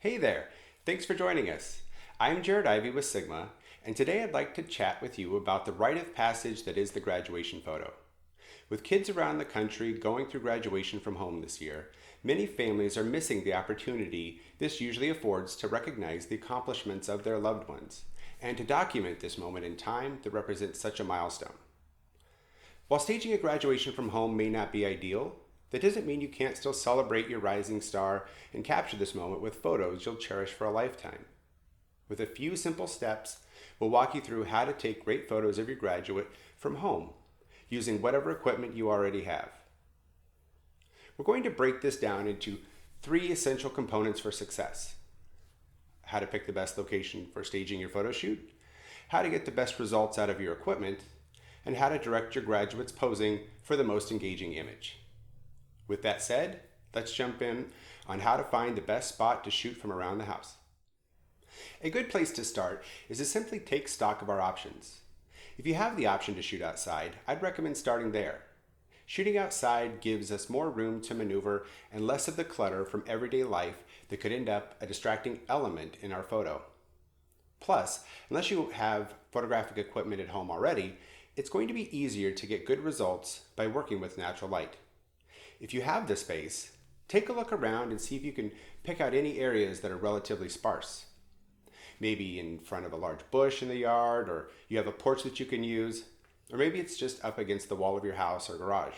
Hey there, thanks for joining us. I'm Jared Ivy with Sigma, and today I'd like to chat with you about the rite of passage that is the graduation photo. With kids around the country going through graduation from home this year, many families are missing the opportunity this usually affords to recognize the accomplishments of their loved ones and to document this moment in time that represents such a milestone. While staging a graduation from home may not be ideal, that doesn't mean you can't still celebrate your rising star and capture this moment with photos you'll cherish for a lifetime. With a few simple steps, we'll walk you through how to take great photos of your graduate from home, using whatever equipment you already have. We're going to break this down into 3 essential components for success: how to pick the best location for staging your photo shoot, how to get the best results out of your equipment, and how to direct your graduates posing for the most engaging image. With that said, let's jump in on how to find the best spot to shoot from around the house. A good place to start is to simply take stock of our options. If you have the option to shoot outside, I'd recommend starting there. Shooting outside gives us more room to maneuver and less of the clutter from everyday life that could end up a distracting element in our photo. Plus, unless you have photographic equipment at home already, it's going to be easier to get good results by working with natural light. If you have the space, take a look around and see if you can pick out any areas that are relatively sparse. Maybe in front of a large bush in the yard, or you have a porch that you can use, or maybe it's just up against the wall of your house or garage.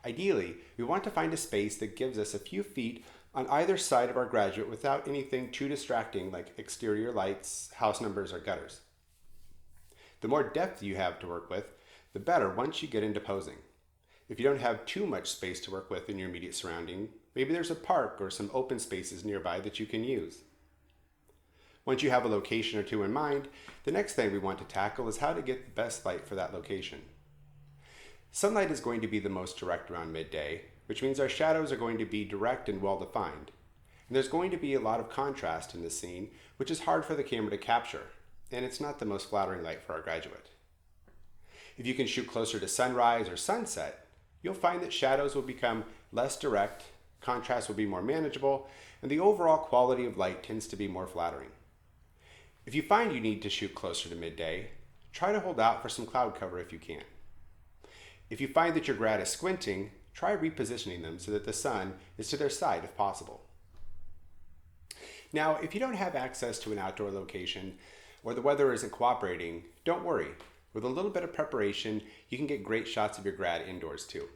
Ideally, we want to find a space that gives us a few feet on either side of our graduate without anything too distracting like exterior lights, house numbers, or gutters. The more depth you have to work with, the better once you get into posing. If you don't have too much space to work with in your immediate surrounding, maybe there's a park or some open spaces nearby that you can use. Once you have a location or two in mind, the next thing we want to tackle is how to get the best light for that location. Sunlight is going to be the most direct around midday, which means our shadows are going to be direct and well defined. And there's going to be a lot of contrast in this scene, which is hard for the camera to capture, and it's not the most flattering light for our graduate. If you can shoot closer to sunrise or sunset, you'll find that shadows will become less direct, contrast will be more manageable, and the overall quality of light tends to be more flattering. If you find you need to shoot closer to midday, try to hold out for some cloud cover if you can. If you find that your grad is squinting, try repositioning them so that the sun is to their side if possible. Now, if you don't have access to an outdoor location or the weather isn't cooperating, don't worry. With a little bit of preparation, you can get great shots of your grad indoors too.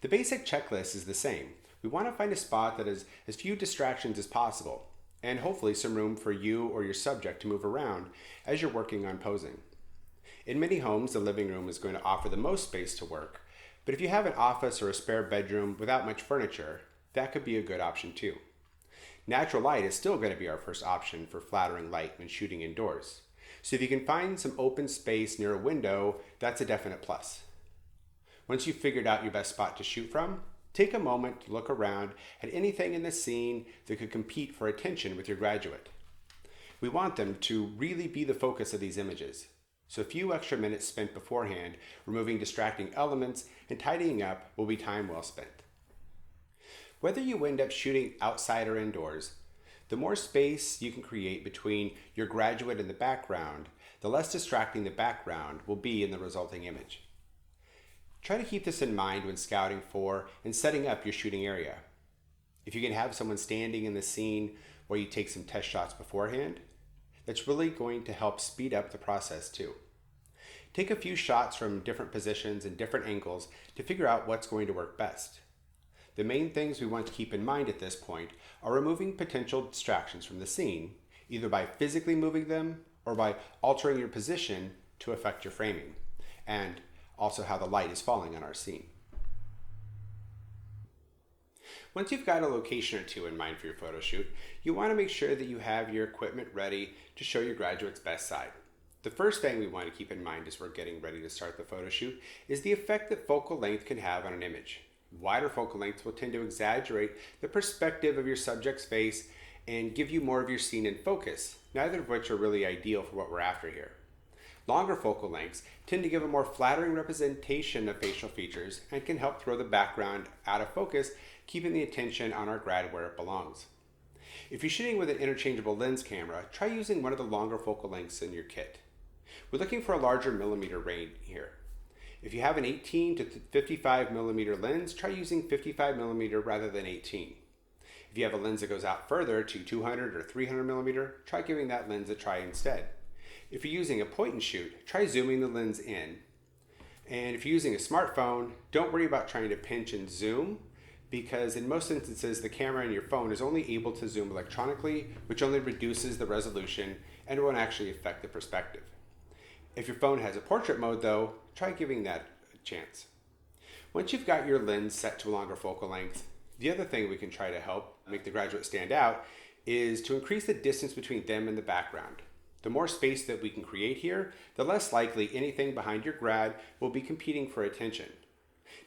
The basic checklist is the same. We want to find a spot that has as few distractions as possible, and hopefully some room for you or your subject to move around as you're working on posing. In many homes, the living room is going to offer the most space to work, but if you have an office or a spare bedroom without much furniture, that could be a good option too. Natural light is still going to be our first option for flattering light when shooting indoors. So if you can find some open space near a window, that's a definite plus. Once you've figured out your best spot to shoot from, take a moment to look around at anything in the scene that could compete for attention with your graduate. We want them to really be the focus of these images, so a few extra minutes spent beforehand removing distracting elements and tidying up will be time well spent. Whether you end up shooting outside or indoors, the more space you can create between your graduate and the background, the less distracting the background will be in the resulting image. Try to keep this in mind when scouting for and setting up your shooting area. If you can have someone standing in the scene while you take some test shots beforehand, that's really going to help speed up the process too. Take a few shots from different positions and different angles to figure out what's going to work best. The main things we want to keep in mind at this point are removing potential distractions from the scene, either by physically moving them or by altering your position to affect your framing, and also how the light is falling on our scene. Once you've got a location or two in mind for your photo shoot, you want to make sure that you have your equipment ready to show your graduate's best side. The first thing we want to keep in mind as we're getting ready to start the photo shoot is the effect that focal length can have on an image. Wider focal lengths will tend to exaggerate the perspective of your subject's face and give you more of your scene in focus, neither of which are really ideal for what we're after here. Longer focal lengths tend to give a more flattering representation of facial features and can help throw the background out of focus, keeping the attention on our grad where it belongs. If you're shooting with an interchangeable lens camera, try using one of the longer focal lengths in your kit. We're looking for a larger millimeter range here. If you have an 18 to 55 millimeter lens, try using 55 millimeter rather than 18. If you have a lens that goes out further to 200 or 300 millimeter, try giving that lens a try instead. If you're using a point and shoot, try zooming the lens in. And if you're using a smartphone, don't worry about trying to pinch and zoom, because in most instances the camera in your phone is only able to zoom electronically, which only reduces the resolution and won't actually affect the perspective. If your phone has a portrait mode though, try giving that a chance. Once you've got your lens set to a longer focal length, the other thing we can try to help make the graduate stand out is to increase the distance between them and the background. The more space that we can create here, the less likely anything behind your grad will be competing for attention.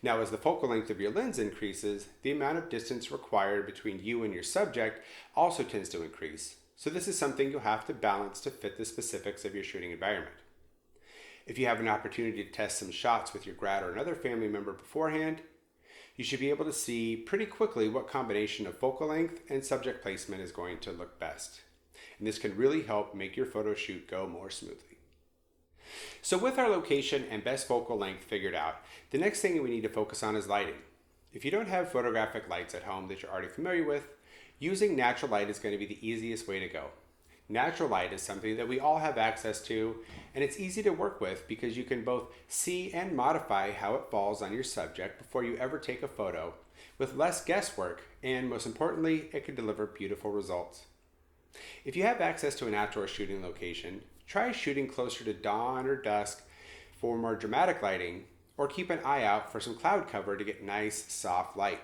Now, as the focal length of your lens increases, the amount of distance required between you and your subject also tends to increase. So this is something you'll have to balance to fit the specifics of your shooting environment. If you have an opportunity to test some shots with your grad or another family member beforehand, you should be able to see pretty quickly what combination of focal length and subject placement is going to look best. And this can really help make your photo shoot go more smoothly. So with our location and best focal length figured out, the next thing we need to focus on is lighting. If you don't have photographic lights at home that you're already familiar with, using natural light is going to be the easiest way to go. Natural light is something that we all have access to, and it's easy to work with because you can both see and modify how it falls on your subject before you ever take a photo, with less guesswork, and most importantly, it can deliver beautiful results. If you have access to an outdoor shooting location, try shooting closer to dawn or dusk for more dramatic lighting, or keep an eye out for some cloud cover to get nice, soft light.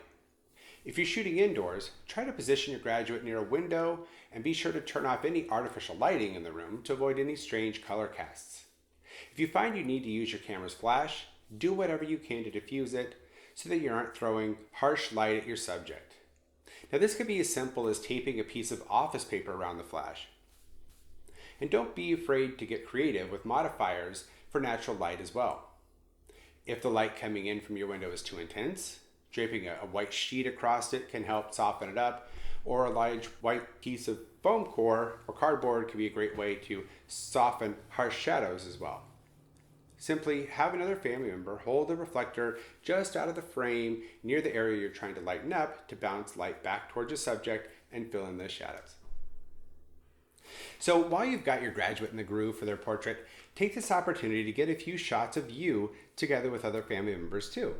If you're shooting indoors, try to position your graduate near a window and be sure to turn off any artificial lighting in the room to avoid any strange color casts. If you find you need to use your camera's flash, do whatever you can to diffuse it so that you aren't throwing harsh light at your subject. Now this could be as simple as taping a piece of office paper around the flash. And don't be afraid to get creative with modifiers for natural light as well. If the light coming in from your window is too intense, draping a white sheet across it can help soften it up, or a large white piece of foam core or cardboard can be a great way to soften harsh shadows as well. Simply have another family member hold the reflector just out of the frame near the area you're trying to lighten up to bounce light back towards your subject and fill in those shadows. So while you've got your graduate in the groove for their portrait, take this opportunity to get a few shots of you together with other family members too.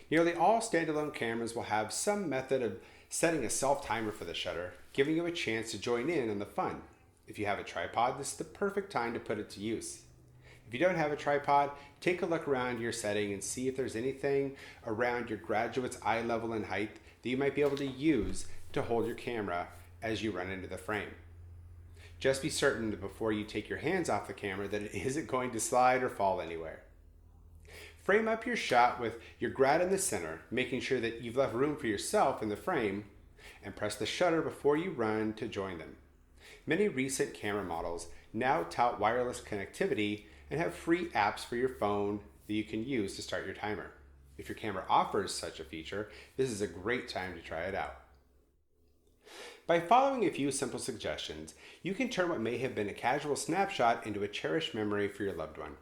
Nearly all standalone cameras will have some method of setting a self-timer for the shutter, giving you a chance to join in on the fun. If you have a tripod, this is the perfect time to put it to use. If you don't have a tripod, take a look around your setting and see if there's anything around your graduate's eye level and height that you might be able to use to hold your camera as you run into the frame. Just be certain that before you take your hands off the camera that it isn't going to slide or fall anywhere. Frame up your shot with your grad in the center, making sure that you've left room for yourself in the frame, and press the shutter before you run to join them. Many recent camera models now tout wireless connectivity and have free apps for your phone that you can use to start your timer. If your camera offers such a feature, this is a great time to try it out. By following a few simple suggestions, you can turn what may have been a casual snapshot into a cherished memory for your loved one.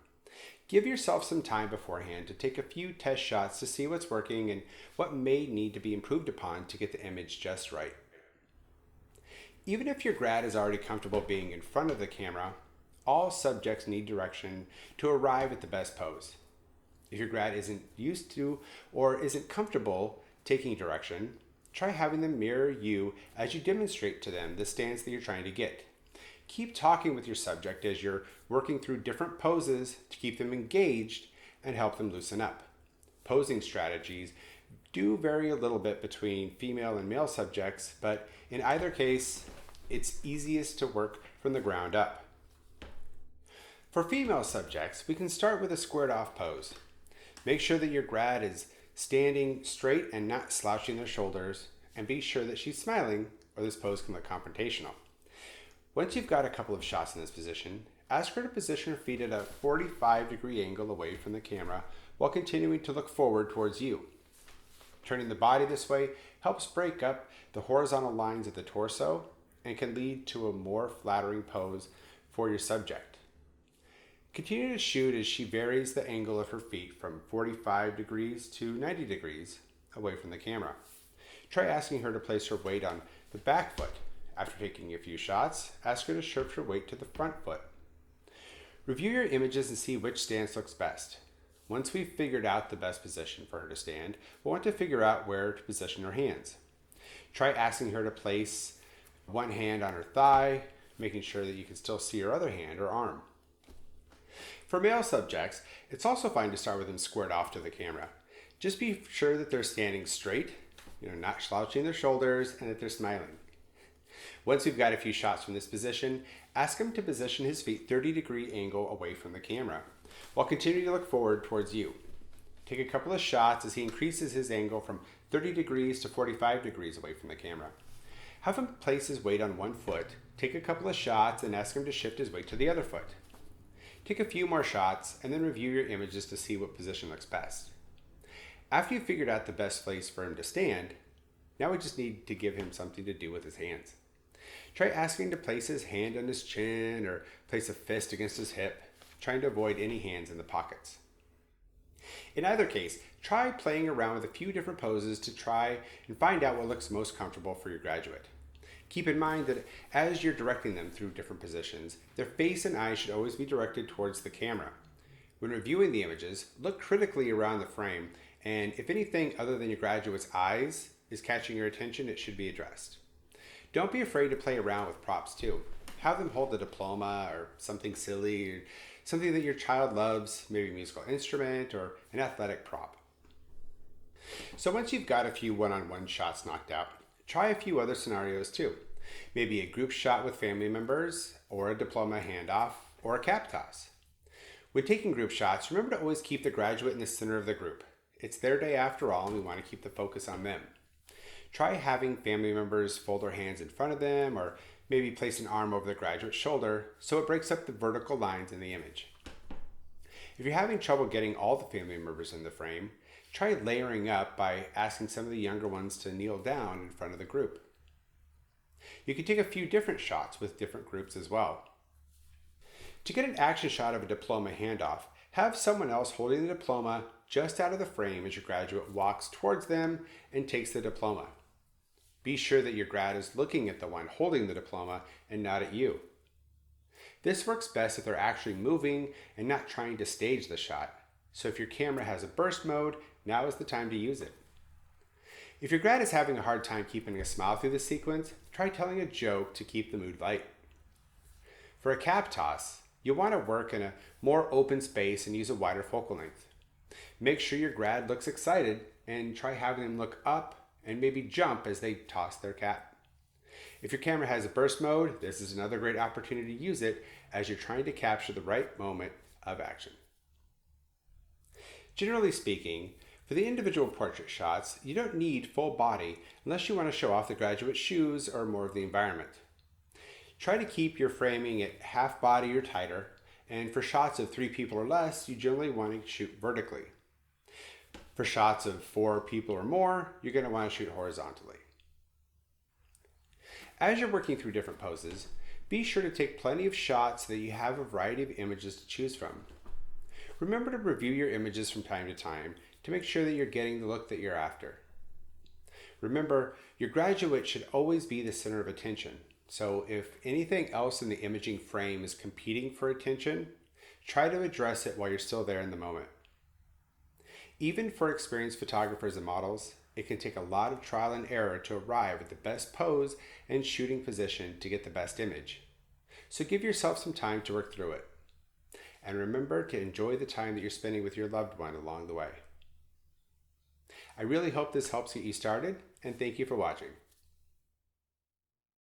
Give yourself some time beforehand to take a few test shots to see what's working and what may need to be improved upon to get the image just right. Even if your grad is already comfortable being in front of the camera, all subjects need direction to arrive at the best pose. If your grad isn't used to or isn't comfortable taking direction, try having them mirror you as you demonstrate to them the stance that you're trying to get. Keep talking with your subject as you're working through different poses to keep them engaged and help them loosen up. Posing strategies do vary a little bit between female and male subjects, but in either case, it's easiest to work from the ground up. For female subjects, we can start with a squared off pose. Make sure that your grad is standing straight and not slouching their shoulders, and be sure that she's smiling or this pose can look confrontational. Once you've got a couple of shots in this position, ask her to position her feet at a 45-degree angle away from the camera while continuing to look forward towards you. Turning the body this way helps break up the horizontal lines of the torso and can lead to a more flattering pose for your subject. Continue to shoot as she varies the angle of her feet from 45 degrees to 90 degrees away from the camera. Try asking her to place her weight on the back foot. After taking a few shots, ask her to shift her weight to the front foot. Review your images and see which stance looks best. Once we've figured out the best position for her to stand, we'll want to figure out where to position her hands. Try asking her to place one hand on her thigh, making sure that you can still see her other hand or arm. For male subjects, it's also fine to start with them squared off to the camera. Just be sure that they're standing straight, not slouching their shoulders, and that they're smiling. Once we've got a few shots from this position, ask him to position his feet 30-degree angle away from the camera, while continuing to look forward towards you. Take a couple of shots as he increases his angle from 30 degrees to 45 degrees away from the camera. Have him place his weight on one foot, take a couple of shots, and ask him to shift his weight to the other foot. Take a few more shots and then review your images to see what position looks best. After you've figured out the best place for him to stand, now we just need to give him something to do with his hands. Try asking to place his hand on his chin or place a fist against his hip, trying to avoid any hands in the pockets. In either case, try playing around with a few different poses to try and find out what looks most comfortable for your graduate. Keep in mind that as you're directing them through different positions, their face and eyes should always be directed towards the camera. When reviewing the images, look critically around the frame, and if anything other than your graduate's eyes is catching your attention, it should be addressed. Don't be afraid to play around with props too. Have them hold a diploma or something silly, or something that your child loves, maybe a musical instrument or an athletic prop. So once you've got a few one-on-one shots knocked out, try a few other scenarios too. Maybe a group shot with family members, or a diploma handoff, or a cap toss. When taking group shots, remember to always keep the graduate in the center of the group. It's their day after all, and we want to keep the focus on them. Try having family members fold their hands in front of them, or maybe place an arm over the graduate's shoulder so it breaks up the vertical lines in the image. If you're having trouble getting all the family members in the frame, try layering up by asking some of the younger ones to kneel down in front of the group. You can take a few different shots with different groups as well. To get an action shot of a diploma handoff, have someone else holding the diploma just out of the frame as your graduate walks towards them and takes the diploma. Be sure that your grad is looking at the one holding the diploma and not at you. This works best if they're actually moving and not trying to stage the shot. So if your camera has a burst mode, now is the time to use it. If your grad is having a hard time keeping a smile through the sequence, try telling a joke to keep the mood light. For a cap toss, you'll want to work in a more open space and use a wider focal length. Make sure your grad looks excited and try having them look up and maybe jump as they toss their cap. If your camera has a burst mode, this is another great opportunity to use it as you're trying to capture the right moment of action. Generally speaking, for the individual portrait shots, you don't need full body unless you want to show off the graduate's shoes or more of the environment. Try to keep your framing at half body or tighter, and for shots of 3 people or less, you generally want to shoot vertically. For shots of 4 people or more, you're going to want to shoot horizontally. As you're working through different poses, be sure to take plenty of shots so that you have a variety of images to choose from. Remember to review your images from time to time to make sure that you're getting the look that you're after. Remember, your graduate should always be the center of attention. So if anything else in the imaging frame is competing for attention, try to address it while you're still there in the moment. Even for experienced photographers and models, it can take a lot of trial and error to arrive at the best pose and shooting position to get the best image. So give yourself some time to work through it. And remember to enjoy the time that you're spending with your loved one along the way. I really hope this helps get you started, and thank you for watching.